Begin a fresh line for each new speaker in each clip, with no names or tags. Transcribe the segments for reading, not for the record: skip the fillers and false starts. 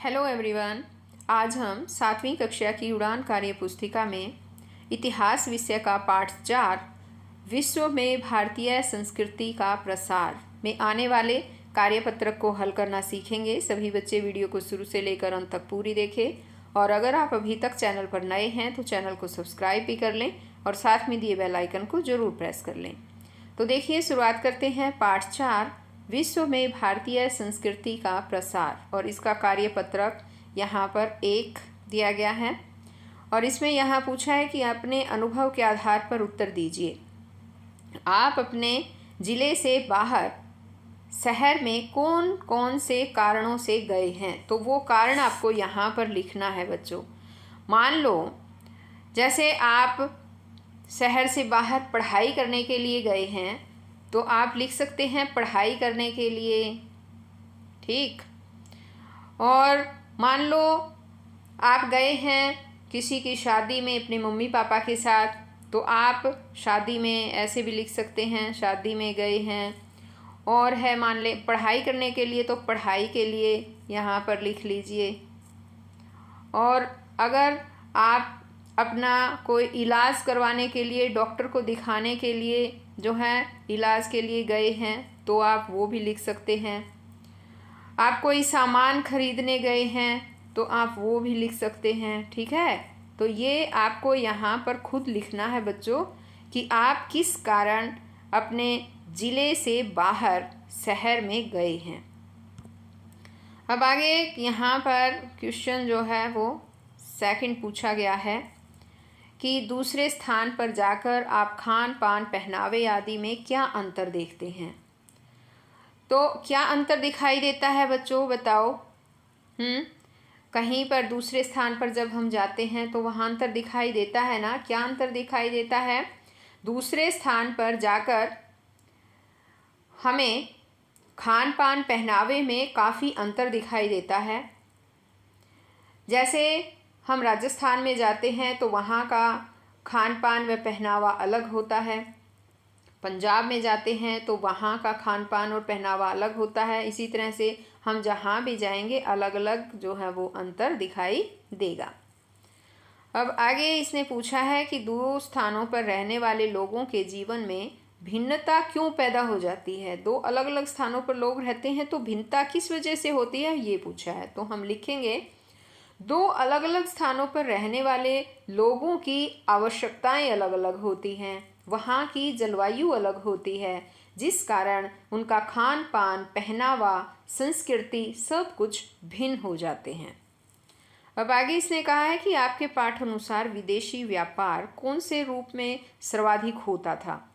Hello everyone. आज हम 7वीं कक्षा की उड़ान कार्य पुस्तिका में इतिहास विषय का पाठ 4 विश्व में भारतीय संस्कृति का प्रसार में आने वाले कार्यपत्रक को हल करना सीखेंगे। सभी बच्चे वीडियो को शुरू से लेकर अंत तक पूरी देखें और अगर आप अभी तक चैनल पर नए हैं तो चैनल को सब्सक्राइब भी कर लें और साथ में दिए बेल आइकन को ज़रूर प्रेस कर लें। तो देखिए, शुरुआत करते हैं पाठ 4 विश्व में भारतीय संस्कृति का प्रसार। और इसका कार्यपत्रक यहाँ पर 1 दिया गया है और इसमें यहाँ पूछा है कि अपने अनुभव के आधार पर उत्तर दीजिए। आप अपने ज़िले से बाहर शहर में कौन कौन से कारणों से गए हैं, तो वो कारण आपको यहाँ पर लिखना है बच्चों। मान लो जैसे आप शहर से बाहर पढ़ाई करने के लिए गए हैं तो आप लिख सकते हैं पढ़ाई करने के लिए, ठीक। और मान लो आप गए हैं किसी की शादी में अपने मम्मी पापा के साथ, तो आप शादी में ऐसे भी लिख सकते हैं शादी में गए हैं। और है मान ले पढ़ाई करने के लिए, तो पढ़ाई के लिए यहाँ पर लिख लीजिए। और अगर आप अपना कोई इलाज करवाने के लिए, डॉक्टर को दिखाने के लिए जो है इलाज के लिए गए हैं, तो आप वो भी लिख सकते हैं। आप कोई सामान खरीदने गए हैं तो आप वो भी लिख सकते हैं, ठीक है। तो ये आपको यहाँ पर खुद लिखना है बच्चों कि आप किस कारण अपने ज़िले से बाहर शहर में गए हैं। अब आगे यहाँ पर क्वेश्चन जो है वो सेकंड पूछा गया है कि दूसरे स्थान पर जाकर आप खान पान पहनावे आदि में क्या अंतर देखते हैं। तो क्या अंतर दिखाई देता है बच्चों, बताओ। कहीं पर दूसरे स्थान पर जब हम जाते हैं तो वहाँ अंतर दिखाई देता है ना। क्या अंतर दिखाई देता है? दूसरे स्थान पर जाकर हमें खान पान पहनावे में काफ़ी अंतर दिखाई देता है। जैसे हम राजस्थान में जाते हैं तो वहाँ का खान पान व पहनावा अलग होता है। पंजाब में जाते हैं तो वहाँ का खान पान और पहनावा अलग होता है। इसी तरह से हम जहाँ भी जाएंगे अलग अलग जो है वो अंतर दिखाई देगा। अब आगे इसने पूछा है कि दो स्थानों पर रहने वाले लोगों के जीवन में भिन्नता क्यों पैदा हो जाती है। दो अलग अलग स्थानों पर लोग रहते हैं तो भिन्नता किस वजह से होती है, ये पूछा है। तो हम लिखेंगे दो अलग अलग स्थानों पर रहने वाले लोगों की आवश्यकताएं अलग अलग होती हैं, वहाँ की जलवायु अलग होती है, जिस कारण उनका खान पान पहनावा संस्कृति सब कुछ भिन्न हो जाते हैं। अब आगे इसने कहा है कि आपके पाठ अनुसार विदेशी व्यापार कौन से रूप में सर्वाधिक होता था,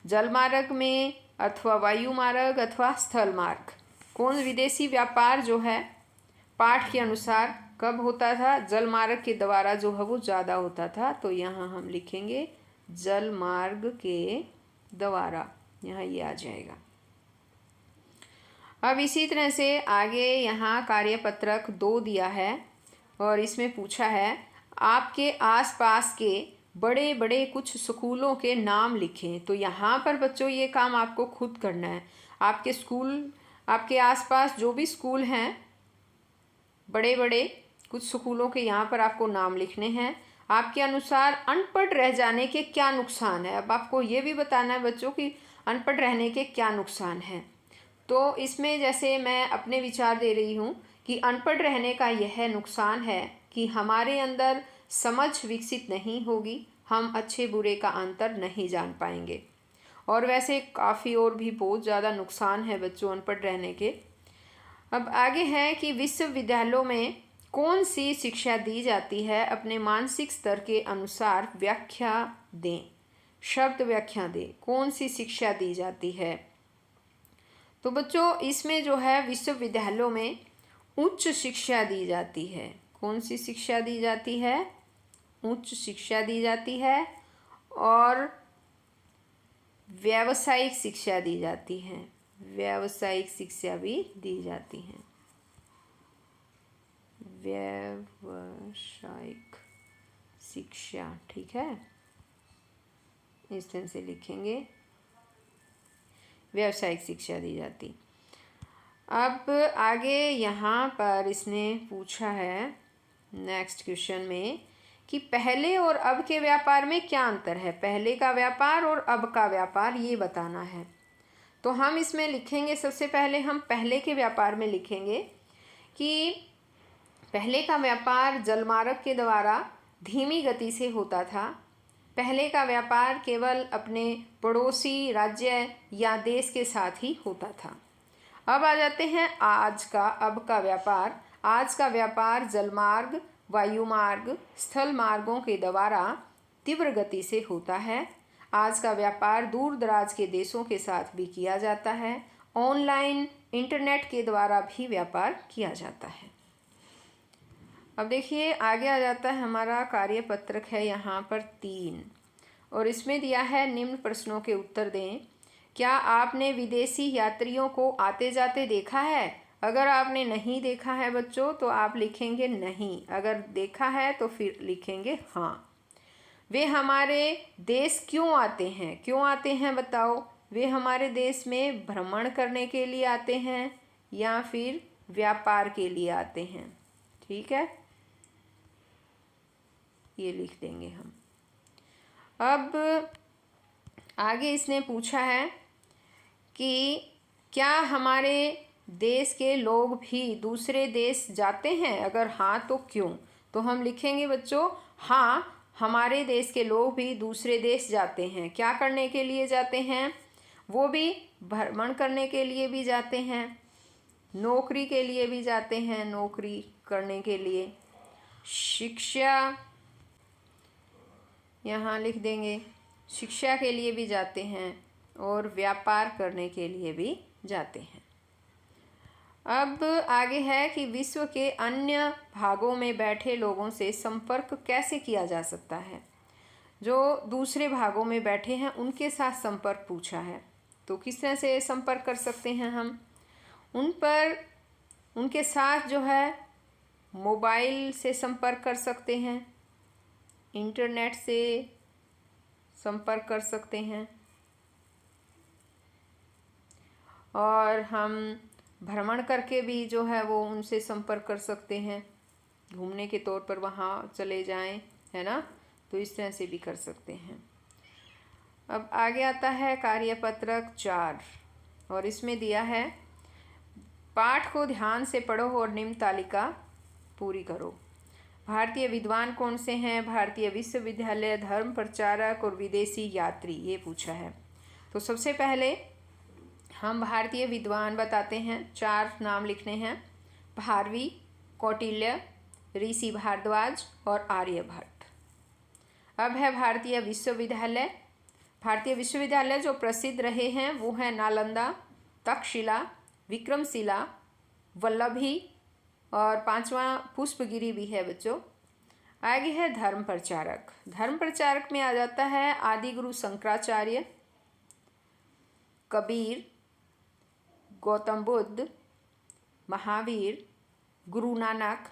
जल मार्ग में अथवा वायु मार्ग अथवा स्थल मार्ग। कौन विदेशी व्यापार जो है पाठ के अनुसार कब होता था? जल मार्ग के द्वारा जो है वो ज़्यादा होता था, तो यहाँ हम लिखेंगे जल मार्ग के द्वारा, यहाँ ये आ जाएगा। अब इसी तरह से आगे यहाँ कार्यपत्रक 2 दिया है और इसमें पूछा है आपके आसपास के बड़े बड़े कुछ स्कूलों के नाम लिखें। तो यहाँ पर बच्चों ये काम आपको खुद करना है। आपके स्कूल, आपके आसपास जो भी स्कूल हैं बड़े बड़े कुछ स्कूलों के यहाँ पर आपको नाम लिखने हैं। आपके अनुसार अनपढ़ रह जाने के क्या नुकसान है। अब आपको ये भी बताना है बच्चों कि अनपढ़ रहने के क्या नुकसान हैं। तो इसमें जैसे मैं अपने विचार दे रही हूँ कि अनपढ़ रहने का यह नुकसान है कि हमारे अंदर समझ विकसित नहीं होगी, हम अच्छे बुरे का अंतर नहीं जान पाएंगे। और वैसे काफ़ी और भी बहुत ज़्यादा नुकसान है बच्चों अनपढ़ रहने के। अब आगे है कि विश्वविद्यालयों में कौन सी शिक्षा दी जाती है, अपने मानसिक स्तर के अनुसार व्याख्या दें, शब्द व्याख्या दें। कौन सी शिक्षा दी जाती है? तो बच्चों इसमें जो है विश्वविद्यालयों में उच्च शिक्षा दी जाती है। कौन सी शिक्षा दी जाती है? उच्च शिक्षा दी जाती है और व्यावसायिक शिक्षा दी जाती है। व्यावसायिक शिक्षा भी दी जाती है। व्यावसायिक शिक्षा, ठीक है, इस तरह से लिखेंगे, व्यावसायिक शिक्षा दी जाती। अब आगे यहाँ पर इसने पूछा है नेक्स्ट क्वेश्चन में कि पहले और अब के व्यापार में क्या अंतर है। पहले का व्यापार और अब का व्यापार ये बताना है। तो हम इसमें लिखेंगे, सबसे पहले हम पहले के व्यापार में लिखेंगे कि पहले का व्यापार जलमार्ग के द्वारा धीमी गति से होता था। पहले का व्यापार केवल अपने पड़ोसी राज्य या देश के साथ ही होता था। अब आ जाते हैं आज का, अब का व्यापार। आज का व्यापार जलमार्ग, वायुमार्ग, स्थल मार्गों के द्वारा तीव्र गति से होता है। आज का व्यापार दूर दराज के देशों के साथ भी किया जाता है। ऑनलाइन इंटरनेट के द्वारा भी व्यापार किया जाता है। अब देखिए आगे आ जाता है हमारा कार्यपत्रक है यहाँ पर 3 और इसमें दिया है निम्न प्रश्नों के उत्तर दें। क्या आपने विदेशी यात्रियों को आते जाते देखा है? अगर आपने नहीं देखा है बच्चों तो आप लिखेंगे नहीं, अगर देखा है तो फिर लिखेंगे हाँ। वे हमारे देश क्यों आते हैं? क्यों आते हैं बताओ? वे हमारे देश में भ्रमण करने के लिए आते हैं या फिर व्यापार के लिए आते हैं। ठीक है, ये लिख देंगे हम। अब आगे इसने पूछा है कि क्या हमारे देश के लोग भी दूसरे देश जाते हैं? अगर हाँ तो क्यों? तो हम लिखेंगे बच्चों हाँ, हमारे देश के लोग भी दूसरे देश जाते हैं। क्या करने के लिए जाते हैं? वो भी भ्रमण करने के लिए भी जाते हैं, नौकरी के लिए भी जाते हैं, नौकरी करने के लिए, शिक्षा यहाँ लिख देंगे, शिक्षा के लिए भी जाते हैं और व्यापार करने के लिए भी जाते हैं। अब आगे है कि विश्व के अन्य भागों में बैठे लोगों से संपर्क कैसे किया जा सकता है। जो दूसरे भागों में बैठे हैं उनके साथ संपर्क पूछा है। तो किस तरह से संपर्क कर सकते हैं हम? उनके साथ जो है मोबाइल से संपर्क कर सकते हैं, इंटरनेट से संपर्क कर सकते हैं और हम भ्रमण करके भी जो है वो उनसे संपर्क कर सकते हैं। घूमने के तौर पर वहाँ चले जाएं, है ना, तो इस तरह से भी कर सकते हैं। अब आगे आता है कार्यपत्रक 4 और इसमें दिया है पाठ को ध्यान से पढ़ो और निम्न तालिका पूरी करो। भारतीय विद्वान कौन से हैं? भारतीय विश्वविद्यालय, धर्म प्रचारक और विदेशी यात्री, ये पूछा है। तो सबसे पहले हम भारतीय विद्वान बताते हैं। 4 नाम लिखने हैं, भारवी, कौटिल्य, ऋषि भारद्वाज और आर्यभट्ट। अब है भारतीय विश्वविद्यालय। भारतीय विश्वविद्यालय जो प्रसिद्ध रहे हैं वो है नालंदा, तक्षशिला, विक्रमशिला, वल्लभी और 5वां पुष्पगिरी भी है बच्चों। आगे है धर्म प्रचारक। धर्म प्रचारक में आ जाता है आदि गुरु शंकराचार्य, कबीर, गौतम बुद्ध, महावीर, गुरु नानक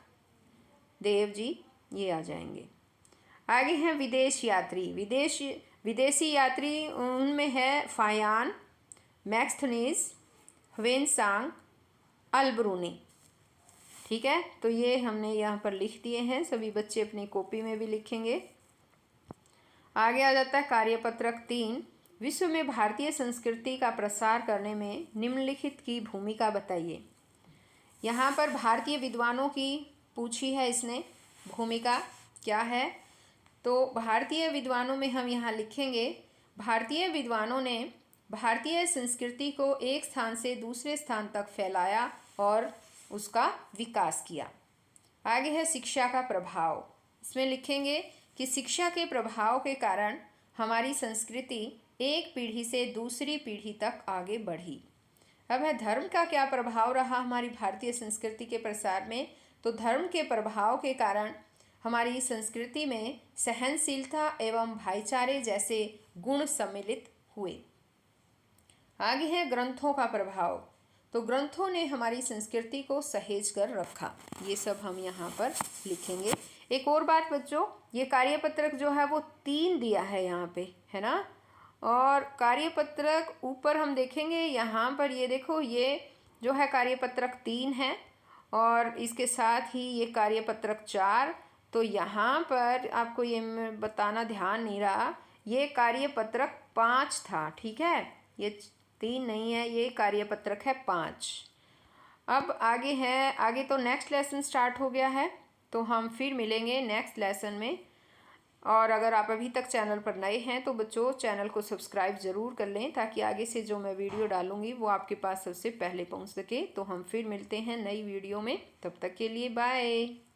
देव जी, ये आ जाएंगे। आगे हैं विदेश यात्री। विदेशी यात्री उनमें है फायान, मैक्सथनीज, ह्वेनसांग, अल्बरूनी। ठीक है, तो ये हमने यहाँ पर लिख दिए हैं, सभी बच्चे अपनी कॉपी में भी लिखेंगे। आगे आ जाता है कार्यपत्रक 3, विश्व में भारतीय संस्कृति का प्रसार करने में निम्नलिखित की भूमिका बताइए। यहाँ पर भारतीय विद्वानों की पूछी है इसने, भूमिका क्या है। तो भारतीय विद्वानों में हम यहाँ लिखेंगे भारतीय विद्वानों ने भारतीय संस्कृति को एक स्थान से दूसरे स्थान तक फैलाया और उसका विकास किया। आगे है शिक्षा का प्रभाव। इसमें लिखेंगे कि शिक्षा के प्रभाव के कारण हमारी संस्कृति एक पीढ़ी से दूसरी पीढ़ी तक आगे बढ़ी। अब है धर्म का क्या प्रभाव रहा हमारी भारतीय संस्कृति के प्रसार में। तो धर्म के प्रभाव के कारण हमारी संस्कृति में सहनशीलता एवं भाईचारे जैसे गुण सम्मिलित हुए। आगे है ग्रंथों का प्रभाव। तो ग्रंथों ने हमारी संस्कृति को सहेज कर रखा। ये सब हम यहाँ पर लिखेंगे। एक और बात बच्चों, ये कार्यपत्रक जो है वो 3 दिया है यहाँ पे, है ना। और कार्यपत्रक ऊपर हम देखेंगे यहाँ पर, ये देखो, ये जो है कार्यपत्रक 3 है और इसके साथ ही ये कार्यपत्रक 4। तो यहाँ पर आपको ये मैं बताना ध्यान नहीं रहा, ये कार्यपत्रक 5 था, ठीक है, ये 3 नहीं है, ये कार्यपत्रक है 5। अब आगे है, आगे तो नेक्स्ट लेसन स्टार्ट हो गया है, तो हम फिर मिलेंगे नेक्स्ट लेसन में। और अगर आप अभी तक चैनल पर नए हैं तो बच्चों चैनल को सब्सक्राइब ज़रूर कर लें, ताकि आगे से जो मैं वीडियो डालूँगी वो आपके पास सबसे पहले पहुँच सके। तो हम फिर मिलते हैं नई वीडियो में, तब तक के लिए बाय।